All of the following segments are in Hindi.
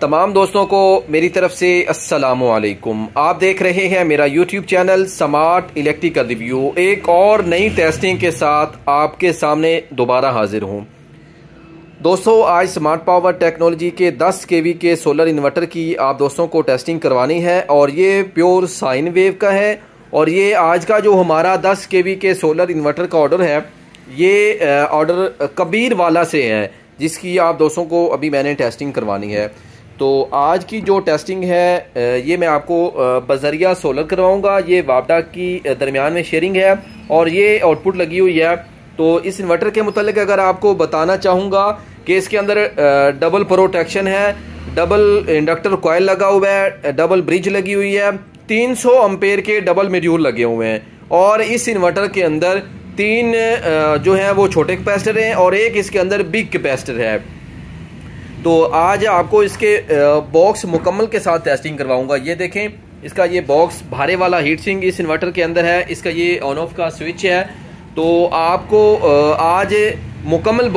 तमाम दोस्तों को मेरी तरफ से अस्सलामु अलैकुम। आप देख रहे हैं मेरा YouTube channel smart electrical review. एक और नई टेस्टिंग के साथ आपके सामने दोबारा हाजिर हूं। दोस्तों, आज स्मार्ट पावर टेक्नोलॉजी के 10 kV के सोलर इन्वर्टर की आप दोस्तों को टेस्टिंग करवानी है और ये प्योर साइन वेव का है। और ये आज का जो हमारा 10 kV के सोलर इन्वर्टर का ऑर्डर है, ये ऑर्डर कबीर वाला से है, जिसकी आप दोस्तों को अभी मैंने टेस्टिंग करवानी है। तो आज की जो टेस्टिंग है ये मैं आपको बजरिया सोलर करवाऊंगा। ये वापडा की दरमियान में शेयरिंग है और ये आउटपुट लगी हुई है। तो इस इन्वर्टर के मुतालिक अगर आपको बताना चाहूँगा कि इसके अंदर डबल प्रोटेक्शन है, डबल इंडक्टर कॉयल लगा हुआ है, डबल ब्रिज लगी हुई है, 300 एम्पेयर के डबल मॉड्यूल लगे हुए हैं। और इस इन्वर्टर के अंदर 3 जो है वो छोटे कैपेसिटर हैं और एक इसके अंदर बिग कैपेसिटर है। तो आज आपको इसके बॉक्स मुकम्मल के साथ टेस्टिंग करवाऊंगा। ये देखें, इसका ये बॉक्स भारे वाला हीट सिंक इस इन्वर्टर के अंदर है। इसका ये ऑन ऑफ का स्विच है। तो आपको आज मुकम्मल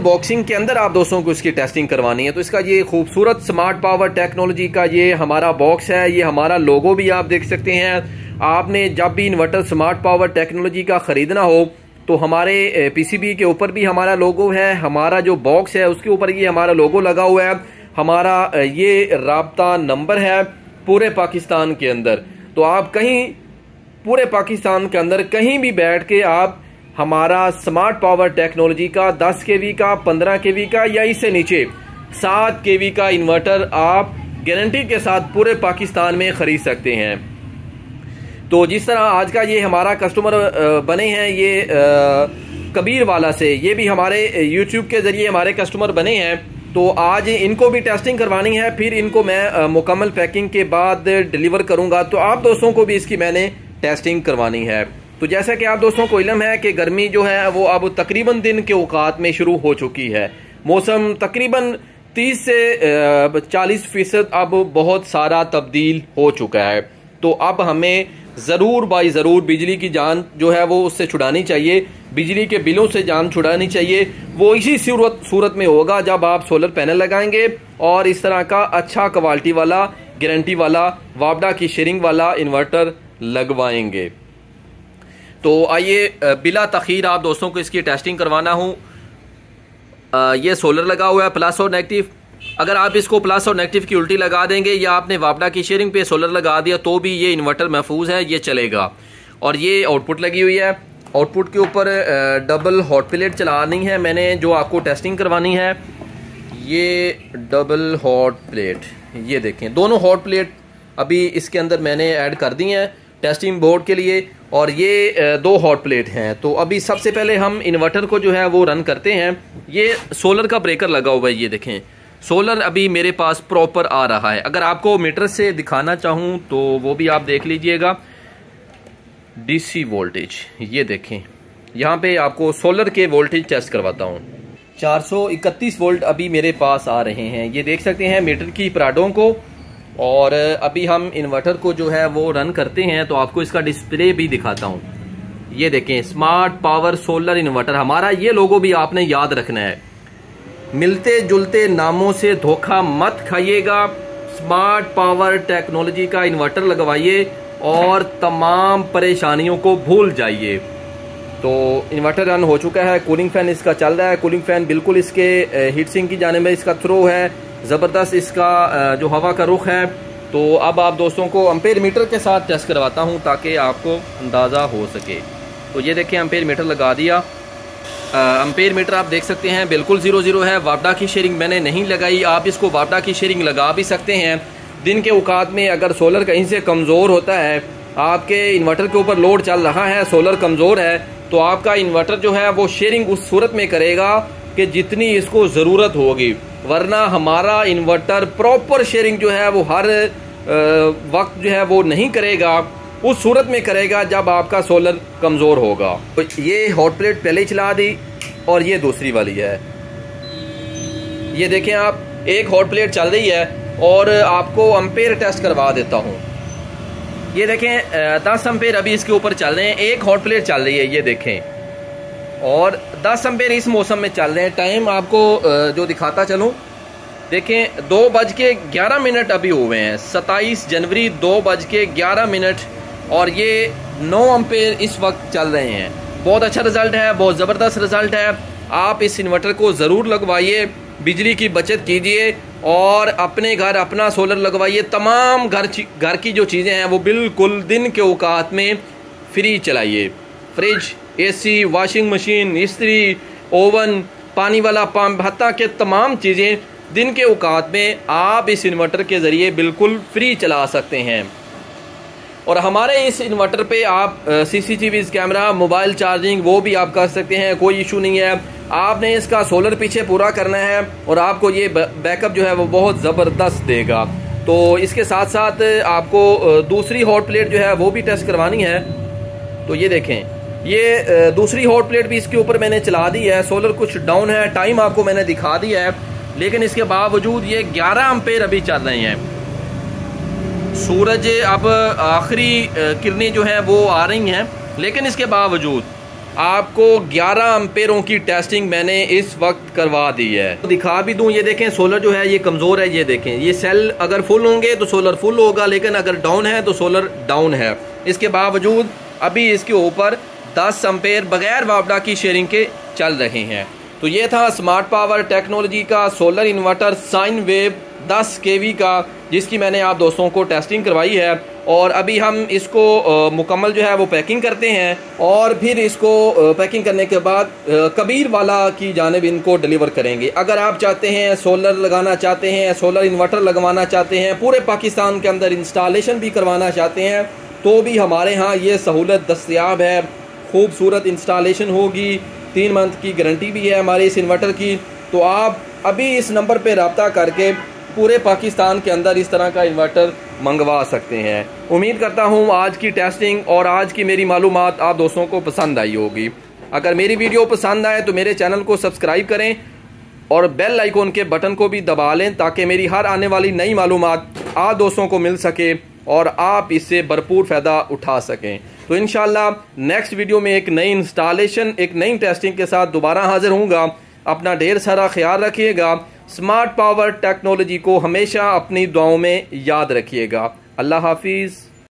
बॉक्सिंग के अंदर आप दोस्तों को इसकी टेस्टिंग करवानी है। तो इसका ये खूबसूरत स्मार्ट पावर टेक्नोलॉजी का ये हमारा बॉक्स है। ये हमारा लोगो भी आप देख सकते हैं। आपने जब भी इन्वर्टर स्मार्ट पावर टेक्नोलॉजी का ख़रीदना हो तो हमारे पीसीबी के ऊपर भी हमारा लोगो है, हमारा जो बॉक्स है उसके ऊपर ये हमारा लोगो लगा हुआ है, हमारा ये राब्ता नंबर है पूरे पाकिस्तान के अंदर। तो आप कहीं पूरे पाकिस्तान के अंदर कहीं भी बैठ के आप हमारा स्मार्ट पावर टेक्नोलॉजी का 10 kV का, 15 kV का या इससे नीचे 7 kV का इन्वर्टर आप गारंटी के साथ पूरे पाकिस्तान में ख़रीद सकते हैं। तो जिस तरह आज का ये हमारा कस्टमर बने हैं, ये कबीर वाला से, ये भी हमारे यूट्यूब के ज़रिए हमारे कस्टमर बने हैं। तो आज इनको भी टेस्टिंग करवानी है, फिर इनको मैं मुकम्मल पैकिंग के बाद डिलीवर करूंगा। तो आप दोस्तों को भी इसकी मैंने टेस्टिंग करवानी है। तो जैसा कि आप दोस्तों को इल्म है कि गर्मी जो है वो अब तकरीबन दिन के औकात में शुरू हो चुकी है। मौसम तकरीबन 30 से 40% अब बहुत सारा तब्दील हो चुका है। तो अब हमें ज़रूर बाई ज़रूर बिजली की जान जो है वो उससे छुड़ानी चाहिए, बिजली के बिलों से जान छुड़ानी चाहिए। वो इसी सूरत में होगा जब आप सोलर पैनल लगाएंगे और इस तरह का अच्छा क्वालिटी वाला, गारंटी वाला, वापडा की शेयरिंग वाला इन्वर्टर लगवाएंगे। तो आइए बिला तखीर आप दोस्तों को इसकी टेस्टिंग करवाना हूँ। ये सोलर लगा हुआ है प्लस और नेगेटिव। अगर आप इसको प्लस और नेगेटिव की उल्टी लगा देंगे या आपने वापडा की शेयरिंग पे सोलर लगा दिया तो भी ये इन्वर्टर महफूज है, ये चलेगा। और ये आउटपुट लगी हुई है। आउटपुट के ऊपर डबल हॉट प्लेट चलानी है मैंने, जो आपको टेस्टिंग करवानी है। ये डबल हॉट प्लेट, ये देखें, दोनों हॉट प्लेट अभी इसके अंदर मैंने ऐड कर दी हैं टेस्टिंग बोर्ड के लिए। और ये 2 हॉट प्लेट हैं। तो अभी सबसे पहले हम इन्वर्टर को जो है वो रन करते हैं। ये सोलर का ब्रेकर लगा हुआ है, ये देखें, सोलर अभी मेरे पास प्रॉपर आ रहा है। अगर आपको मीटर से दिखाना चाहूँ तो वो भी आप देख लीजिएगा। डीसी वोल्टेज, ये देखें, यहाँ पे आपको सोलर के वोल्टेज टेस्ट करवाता हूँ। 431 वोल्ट अभी मेरे पास आ रहे हैं, ये देख सकते हैं मीटर की पराडों को। और अभी हम इन्वर्टर को जो है वो रन करते हैं तो आपको इसका डिस्प्ले भी दिखाता हूँ। ये देखें, स्मार्ट पावर सोलर इन्वर्टर, हमारा ये लोगो भी आपने याद रखना है। मिलते जुलते नामों से धोखा मत खाइएगा। स्मार्ट पावर टेक्नोलॉजी का इन्वर्टर लगवाइए और तमाम परेशानियों को भूल जाइए। तो इन्वर्टर रन हो चुका है, कूलिंग फैन इसका चल रहा है। कूलिंग फैन बिल्कुल इसके हीट सिंक की जाने में इसका थ्रो है, ज़बरदस्त इसका जो हवा का रुख है। तो अब आप दोस्तों को एम्पेयर मीटर के साथ टेस्ट करवाता हूँ ताकि आपको अंदाज़ा हो सके। तो ये देखें, एम्पेयर मीटर लगा दिया। एम्पेयर मीटर आप देख सकते हैं बिल्कुल 00 है। वापडा की शेयरिंग मैंने नहीं लगाई, आप इसको वापडा की शेयरिंग लगा भी सकते हैं। दिन के औकात में अगर सोलर कहीं से कमज़ोर होता है, आपके इन्वर्टर के ऊपर लोड चल रहा है, सोलर कमज़ोर है, तो आपका इन्वर्टर जो है वो शेयरिंग उस सूरत में करेगा कि जितनी इसको ज़रूरत होगी। वरना हमारा इन्वर्टर प्रॉपर शेयरिंग जो है वो हर वक्त जो है वो नहीं करेगा, उस सूरत में करेगा जब आपका सोलर कमज़ोर होगा। तो ये हॉट प्लेट पहले ही चला दी और ये दूसरी वाली है। ये देखें आप, एक हॉट प्लेट चल रही है और आपको एम्पेयर टेस्ट करवा देता हूँ। ये देखें 10 एम्पेयर अभी इसके ऊपर चल रहे हैं, एक हॉट प्लेट चल रही है, ये देखें। और 10 एम्पेयर इस मौसम में चल रहे हैं। टाइम आपको जो दिखाता चलूँ देखें 2:11 अभी हुए हैं, 27 जनवरी 2:11, और ये 9 एम्पेयर इस वक्त चल रहे हैं। बहुत अच्छा रिजल्ट है, बहुत ज़बरदस्त रिजल्ट है। आप इस इन्वर्टर को ज़रूर लगवाइए, बिजली की बचत कीजिए और अपने घर अपना सोलर लगवाइए। तमाम घर की जो चीज़ें हैं वो बिल्कुल दिन के औकात में फ्री चलाइए। फ्रिज, एसी, वॉशिंग मशीन, इस्त्री, ओवन, पानी वाला पंप, हत्ता के तमाम चीज़ें दिन के औकात में आप इस इन्वर्टर के ज़रिए बिल्कुल फ्री चला सकते हैं। और हमारे इस इन्वर्टर पे आप CCTV कैमरा, मोबाइल चार्जिंग वो भी आप कर सकते हैं, कोई इशू नहीं है। आपने इसका सोलर पीछे पूरा करना है और आपको ये बैकअप जो है वो बहुत ज़बरदस्त देगा। तो इसके साथ साथ आपको दूसरी हॉट प्लेट जो है वो भी टेस्ट करवानी है। तो ये देखें, ये दूसरी हॉट प्लेट भी इसके ऊपर मैंने चला दी है। सोलर कुछ डाउन है, टाइम आपको मैंने दिखा दिया है, लेकिन इसके बावजूद ये 11 एम्पेयर अभी चल रहे हैं। सूरज अब आखिरी किरणें जो हैं वो आ रही हैं, लेकिन इसके बावजूद आपको 11 एम्पेयरों की टेस्टिंग मैंने इस वक्त करवा दी है। तो दिखा भी दूं, ये देखें सोलर जो है ये कमज़ोर है। ये देखें, ये सेल अगर फुल होंगे तो सोलर फुल होगा, लेकिन अगर डाउन है तो सोलर डाउन है। इसके बावजूद अभी इसके ऊपर 10 एम्पेयर बगैर वापडा की शेयरिंग के चल रहे हैं। तो ये था स्मार्ट पावर टेक्नोलॉजी का solar inverter sine wave 10 kV का, जिसकी मैंने आप दोस्तों को टेस्टिंग करवाई है। और अभी हम इसको मुकम्मल जो है वो पैकिंग करते हैं और फिर इसको पैकिंग करने के बाद कबीर वाला की जानिब इनको डिलीवर करेंगे। अगर आप चाहते हैं सोलर लगाना चाहते हैं, सोलर इन्वर्टर लगवाना चाहते हैं, पूरे पाकिस्तान के अंदर इंस्टॉलेशन भी करवाना चाहते हैं, तो भी हमारे यहाँ ये सहूलत दस्तयाब है। खूबसूरत इंस्टॉलेशन होगी, 3 मंथ की गारंटी भी है हमारे इस इन्वर्टर की। तो आप अभी इस नंबर पर रब्ता करके पूरे पाकिस्तान के अंदर इस तरह का इन्वर्टर मंगवा सकते हैं। उम्मीद करता हूँ आज की टेस्टिंग और आज की मेरी मालूमात आप दोस्तों को पसंद आई होगी। अगर मेरी वीडियो पसंद आए तो मेरे चैनल को सब्सक्राइब करें और बेल आइकॉन के बटन को भी दबा लें, ताकि मेरी हर आने वाली नई मालूमात आप दोस्तों को मिल सके और आप इससे भरपूर फ़ायदा उठा सकें। तो इंशाल्लाह नेक्स्ट वीडियो में एक नई इंस्टॉलेशन, एक नई टेस्टिंग के साथ दोबारा हाजिर होऊंगा। अपना ढेर सारा ख्याल रखिएगा। स्मार्ट पावर टेक्नोलॉजी को हमेशा अपनी दुआओं में याद रखिएगा। अल्लाह हाफिज़।